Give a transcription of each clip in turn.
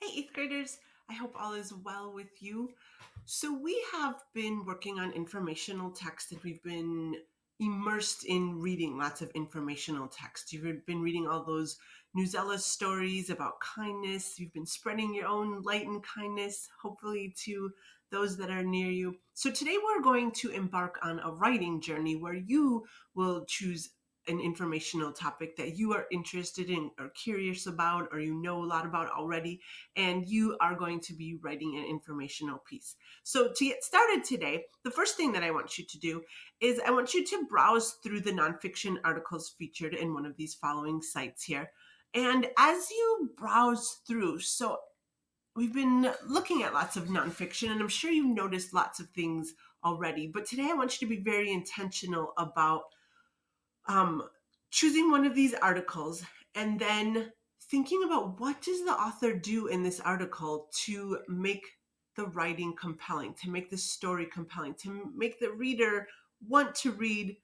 Hey, eighth graders. I hope all is well with you. So, we have been working on informational text and we've been immersed in reading lots of informational text. You've been reading all those Newsella stories about kindness. You've been spreading your own light and kindness, hopefully, to those that are near you. So, today we're going to embark on a writing journey where you will choose an informational topic that you are interested in or curious about or you know a lot about already, and you are going to be writing an informational piece. So to get started today, the first thing that I want you to do is I want you to browse through the nonfiction articles featured in one of these following sites here. And as you browse through, so we've been looking at lots of nonfiction, and I'm sure you've noticed lots of things already, but today I want you to be very intentional about um, choosing one of these articles and then thinking about what does the author do in this article to make the writing compelling, to make the story compelling, to make the reader want to read.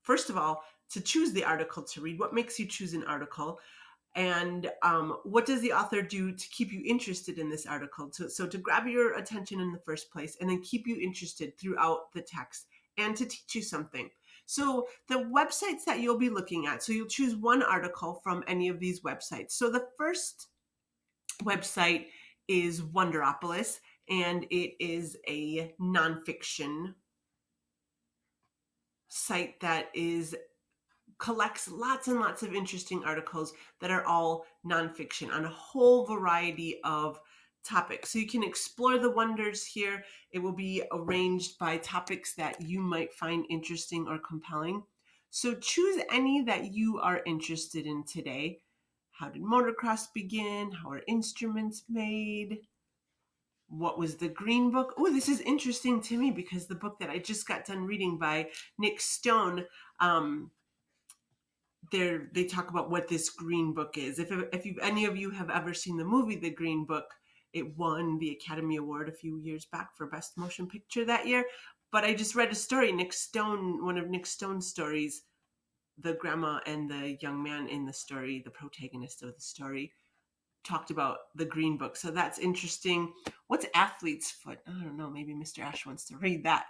First of all, to choose the article to read, what makes you choose an article, and what does the author do to keep you interested in this article, so to grab your attention in the first place and then keep you interested throughout the text and to teach you something. So the websites that you'll be looking at, so you'll choose one article from any of these websites. So the first website is Wonderopolis, and it is a nonfiction site that collects lots and lots of interesting articles that are all nonfiction on a whole variety of topics. So you can explore the wonders here. It will be arranged by topics that you might find interesting or compelling. So choose any that you are interested in today. How did motocross begin? How are instruments made? What was the Green Book? Oh, this is interesting to me because the book that I just got done reading by Nick Stone, they talk about what this Green Book is. If any of you have ever seen the movie The Green Book, it won the Academy Award a few years back for Best Motion Picture that year. But I just read a story, Nick Stone, one of Nick Stone's stories, the grandma and the young man in the story, the protagonist of the story, talked about the Green Book. So that's interesting. What's Athlete's Foot? I don't know. Maybe Mr. Ash wants to read that.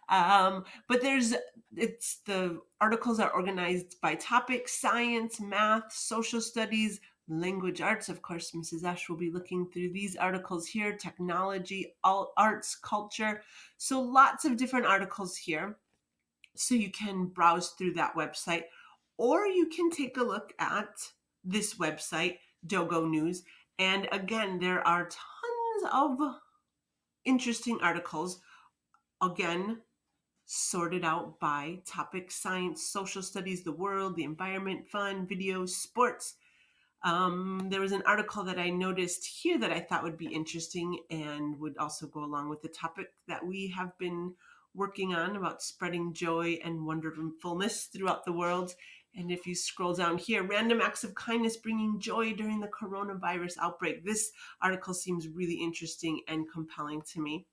But the articles are organized by topic: science, math, social studies, language arts. Of course, Mrs. Ash will be looking through these articles here: technology, arts, culture. So lots of different articles here. So you can browse through that website, or you can take a look at this website, Dogo News. And again, there are tons of interesting articles, again, sorted out by topic: science, social studies, the world, the environment, fun, videos, sports. There was an article that I noticed here that I thought would be interesting and would also go along with the topic that we have been working on about spreading joy and wonderfulness throughout the world. And if you scroll down here, random acts of kindness bringing joy during the coronavirus outbreak. This article seems really interesting and compelling to me.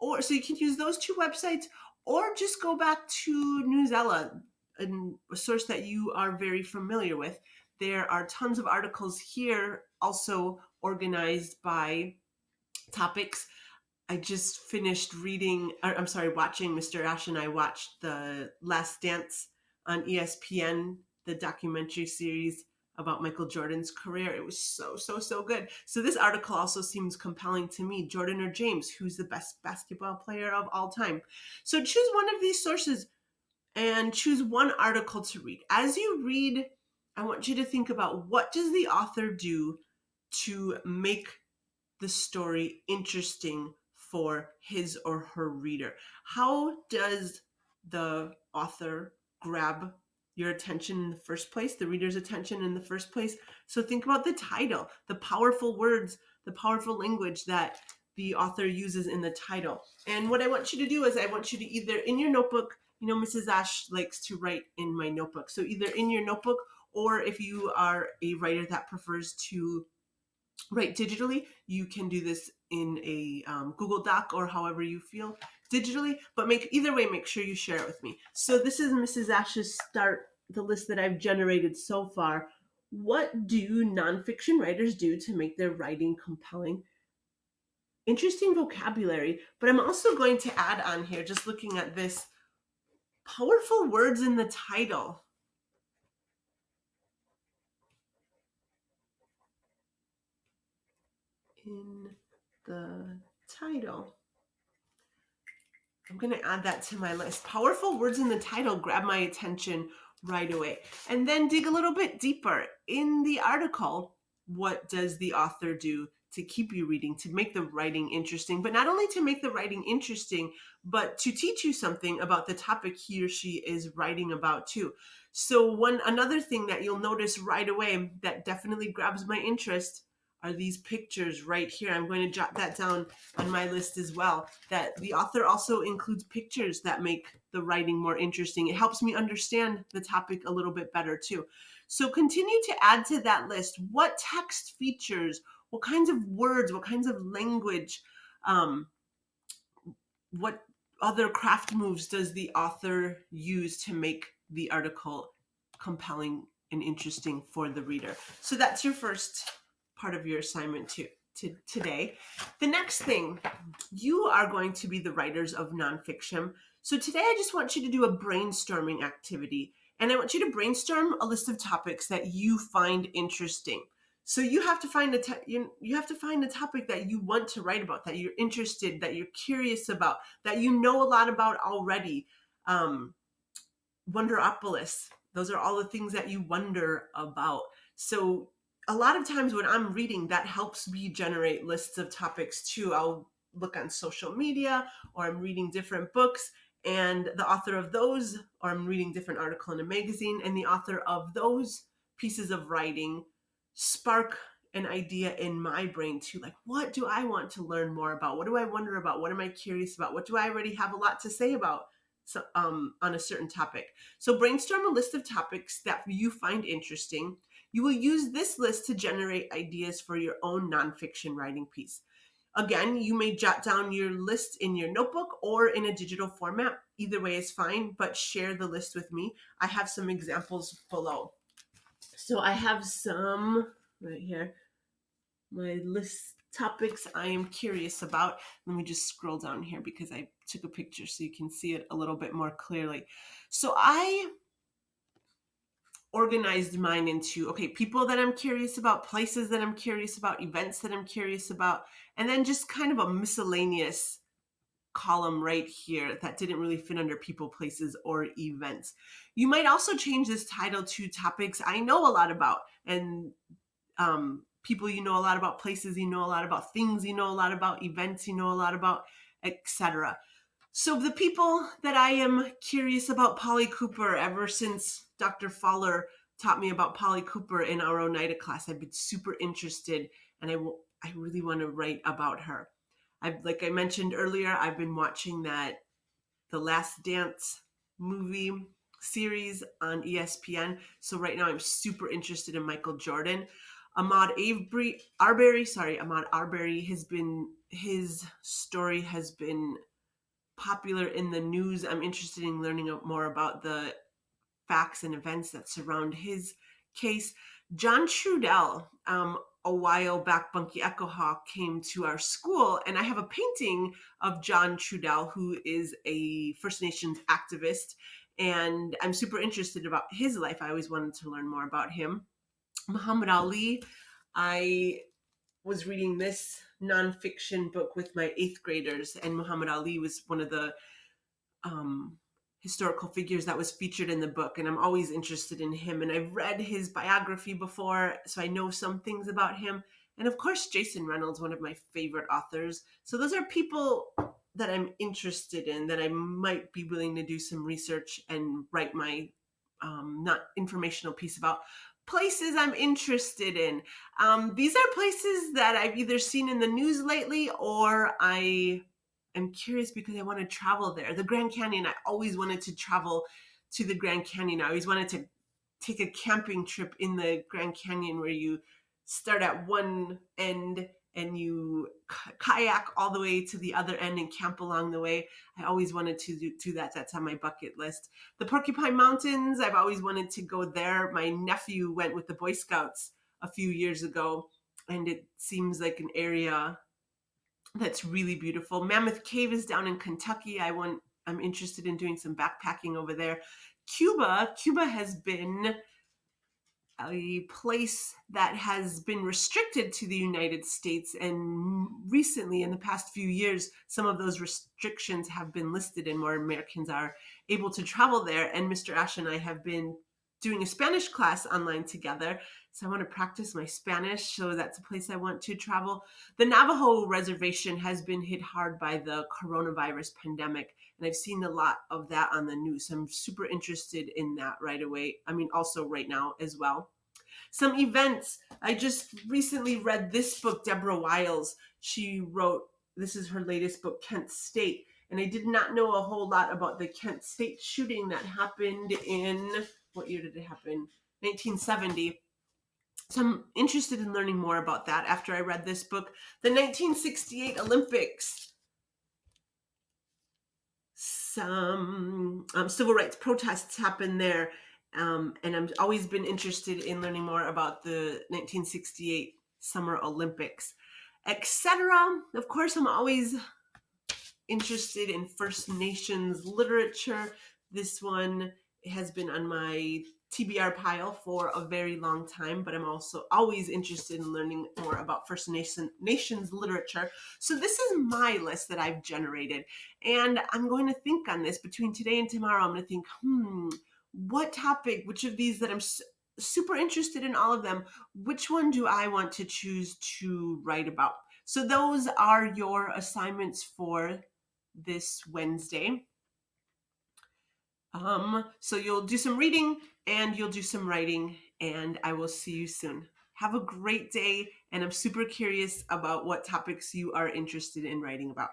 Or so you can use those two websites, or just go back to Newsella, a source that you are very familiar with. There are tons of articles here, also organized by topics. I just finished watching. Mr. Ash and I watched The Last Dance on ESPN, the documentary series about Michael Jordan's career. It was so, so, so good. So this article also seems compelling to me. Jordan or James, who's the best basketball player of all time? So choose one of these sources and choose one article to read. As you read, I want you to think about, what does the author do to make the story interesting for his or her reader? How does the author grab your attention in the first place, the reader's attention in the first place? So think about the title, the powerful words, the powerful language that the author uses in the title. And what I want you to do is I want you to either in your notebook, Mrs. Ash likes to write in my notebook. So either in your notebook, or if you are a writer that prefers to write digitally, you can do this in a Google Doc or however you feel digitally. But either way, make sure you share it with me. So this is Mrs. Ash's start, the list that I've generated so far. What do nonfiction writers do to make their writing compelling? Interesting vocabulary, but I'm also going to add on here, just looking at this, powerful words in the title. In the title. I'm going to add that to my list. Powerful words in the title grab my attention right away. And then dig a little bit deeper. In the article, what does the author do to keep you reading, to make the writing interesting? But not only to make the writing interesting, but to teach you something about the topic he or she is writing about too. So another thing that you'll notice right away that definitely grabs my interest are these pictures right here. I'm going to jot that down on my list as well, that the author also includes pictures that make the writing more interesting. It helps me understand the topic a little bit better too. So continue to add to that list. What text features, what kinds of words, what kinds of language, what other craft moves does the author use to make the article compelling and interesting for the reader? So that's your first part of your assignment today. The next thing, you are going to be the writers of nonfiction. So today I just want you to do a brainstorming activity, and I want you to brainstorm a list of topics that you find interesting. So you have to find you have to find a topic that you want to write about, that you're interested, that you're curious about, that you know a lot about already. Wonderopolis. Those are all the things that you wonder about. So a lot of times when I'm reading, that helps me generate lists of topics too. I'll look on social media, or I'm reading different books, and the author of those, or I'm reading different article in a magazine, and the author of those pieces of writing spark an idea in my brain too. Like, what do I want to learn more about? What do I wonder about? What am I curious about? What do I already have a lot to say about? So, on a certain topic. So brainstorm a list of topics that you find interesting. You will use this list to generate ideas for your own nonfiction writing piece. Again, you may jot down your list in your notebook or in a digital format. Either way is fine, but share the list with me. I have some examples below. So I have some right here. My list topics I am curious about. Let me just scroll down here because I took a picture so you can see it a little bit more clearly. So I organized mine into, okay, people that I'm curious about, places that I'm curious about, events that I'm curious about, and then just kind of a miscellaneous column right here that didn't really fit under people, places, or events. You might also change this title to topics I know a lot about, and people you know a lot about, places you know a lot about, things you know a lot about, events you know a lot about, etc. So the people that I am curious about, Polly Cooper, ever since Dr. Fowler taught me about Polly Cooper in our Oneida class, I've been super interested, and I really want to write about her. Like I mentioned earlier, I've been watching that The Last Dance movie series on ESPN. So right now I'm super interested in Michael Jordan. Ahmad Arbery his story has been popular in the news. I'm interested in learning more about the facts and events that surround his case. John Trudell, a while back, Bunky Echo Hawk came to our school, and I have a painting of John Trudell, who is a First Nations activist, and I'm super interested about his life. I always wanted to learn more about him. Muhammad Ali, I was reading this nonfiction book with my 8th graders, and Muhammad Ali was one of the historical figures that was featured in the book, and I'm always interested in him, and I've read his biography before, so I know some things about him. And of course, Jason Reynolds, one of my favorite authors. So those are people that I'm interested in, that I might be willing to do some research and write my not informational piece about. Places I'm interested in. These are places that I've either seen in the news lately, or I am curious because I want to travel there. The Grand Canyon, I always wanted to travel to the Grand Canyon. I always wanted to take a camping trip in the Grand Canyon, where you start at one end and you kayak all the way to the other end and camp along the way. I always wanted to do that. That's on my bucket list. The Porcupine Mountains, I've always wanted to go there. My nephew went with the Boy Scouts a few years ago, and it seems like an area that's really beautiful. Mammoth Cave is down in Kentucky. I'm interested in doing some backpacking over there. Cuba has been a place that has been restricted to the United States, and recently, in the past few years, some of those restrictions have been lifted and more Americans are able to travel there. And Mr. Ash and I have been doing a Spanish class online together, so I want to practice my Spanish, so that's a place I want to travel. The Navajo reservation has been hit hard by the coronavirus pandemic, and I've seen a lot of that on the news. So I'm super interested in that right away. I mean, also right now as well. Some events. I just recently read this book, Deborah Wiles. She wrote, this is her latest book, Kent State. And I did not know a whole lot about the Kent State shooting that happened in, what year did it happen? 1970. So I'm interested in learning more about that after I read this book. The 1968 Olympics. Some civil rights protests happened there. And I've always been interested in learning more about the 1968 Summer Olympics, etc. Of course, I'm always interested in First Nations literature. This one has been on my TBR pile for a very long time, but I'm also always interested in learning more about First Nations literature. So this is my list that I've generated, and I'm going to think on this between today and tomorrow. I'm going to think, what topic, which of these that I'm super interested in, all of them, which one do I want to choose to write about? So those are your assignments for this Wednesday. So you'll do some reading and you'll do some writing, and I will see you soon. Have a great day, and I'm super curious about what topics you are interested in writing about.